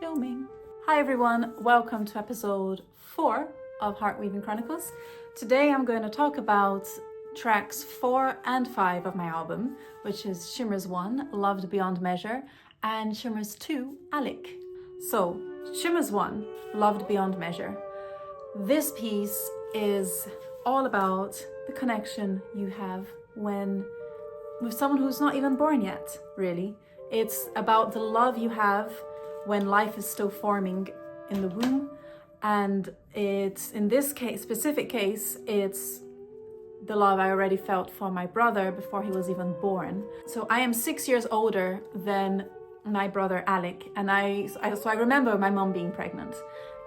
filming. Hi everyone, welcome to episode 4 of Heartweaving Chronicles. Today I'm going to talk about tracks 4 and 5 of my album, which is Shimmers 1, Loved Beyond Measure, and Shimmers 2, Alec. So, Shimmers 1, Loved Beyond Measure. This piece is all about the connection you have with someone who's not even born yet, really. It's about the love you have when life is still forming in the womb. And it's, in this specific case, it's the love I already felt for my brother before he was even born. So I am 6 years older than my brother Alec, and so I remember my mom being pregnant.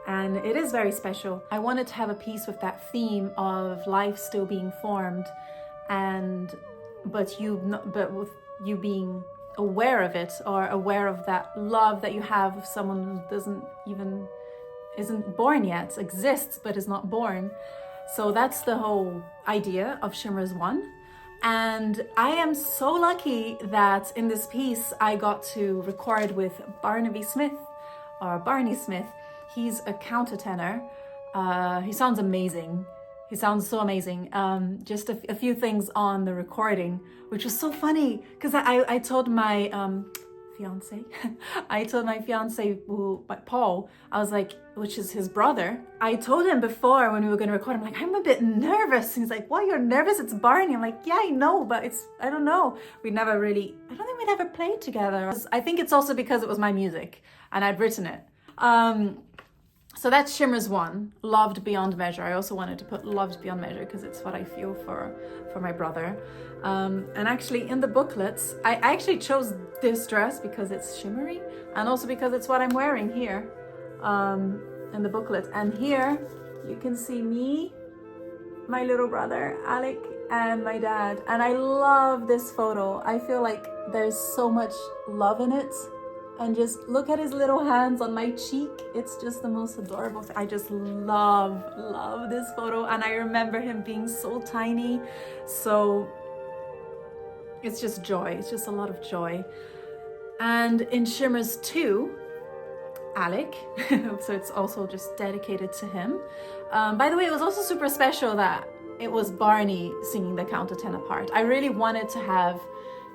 And it is very special. I wanted to have a piece with that theme of life still being formed, but with you being aware of it, or aware of that love that you have with someone who isn't born yet, exists but is not born. So that's the whole idea of Shimmers 1. And I am so lucky that in this piece I got to record with Barnaby Smith, or Barney Smith. He's a countertenor. He sounds amazing. He sounds so amazing. Just a few things on the recording, which was so funny, because I told my fiance, Paul, I was like, which is his brother. I told him before when we were going to record, I'm like, I'm a bit nervous. And he's like, why, you're nervous? It's Barney. I'm like, yeah, I know, but I don't know. I don't think we'd ever played together. I think it's also because it was my music and I'd written it. So that's Shimmers 1, Loved Beyond Measure. I also wanted to put Loved Beyond Measure because it's what I feel for my brother. And actually in the booklets, I actually chose this dress because it's shimmery, and also because it's what I'm wearing here in the booklet. And here you can see me, my little brother Alec, and my dad. And I love this photo. I feel like there's so much love in it. And just look at his little hands on my cheek. It's just the most adorable thing. I just love this photo. And I remember him being so tiny. So it's just joy. It's just a lot of joy. And in Shimmers 2, Alec, so it's also just dedicated to him. By the way, it was also super special that it was Barney singing the countertenor part. I really wanted to have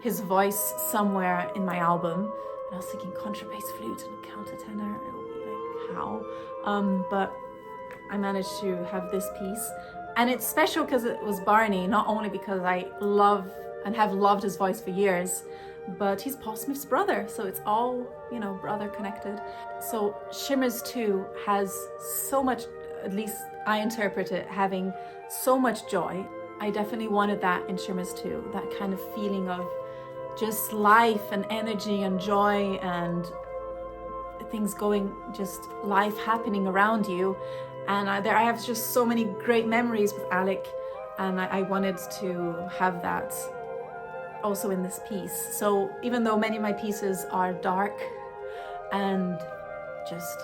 his voice somewhere in my album. I was thinking contrabass, flute, and countertenor. It would be like, how? But I managed to have this piece. And it's special because it was Barney, not only because I love and have loved his voice for years, but he's Paul Smith's brother. So it's all, brother connected. So Shimmers 2 has so much, at least I interpret it, having so much joy. I definitely wanted that in Shimmers 2, that kind of feeling of just life and energy and joy and things going, just life happening around you. And I have just so many great memories with Alec, and I wanted to have that also in this piece. So even though many of my pieces are dark and just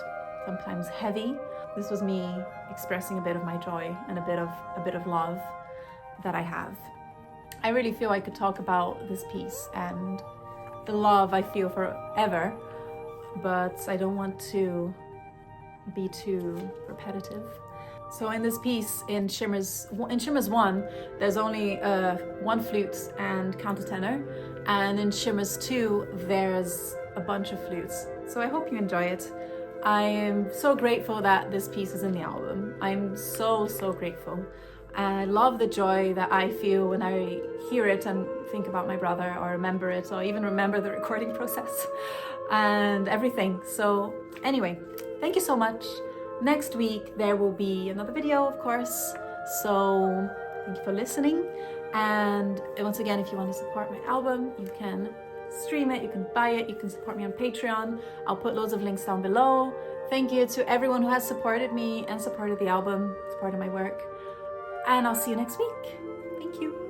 sometimes heavy, this was me expressing a bit of my joy and a bit of love that I have. I really feel I could talk about this piece and the love I feel forever, but I don't want to be too repetitive. So in this piece, in Shimmers 1, there's only one flute and countertenor, and in Shimmers 2, there's a bunch of flutes. So I hope you enjoy it. I am so grateful that this piece is in the album. I'm so grateful. And I love the joy that I feel when I hear it and think about my brother, or remember it, or even remember the recording process and everything. So anyway, thank you so much. Next week there will be another video, of course. So thank you for listening. And once again, if you want to support my album, you can stream it, you can buy it, you can support me on Patreon. I'll put loads of links down below. Thank you to everyone who has supported me and supported the album, supported my work. And I'll see you next week. Thank you.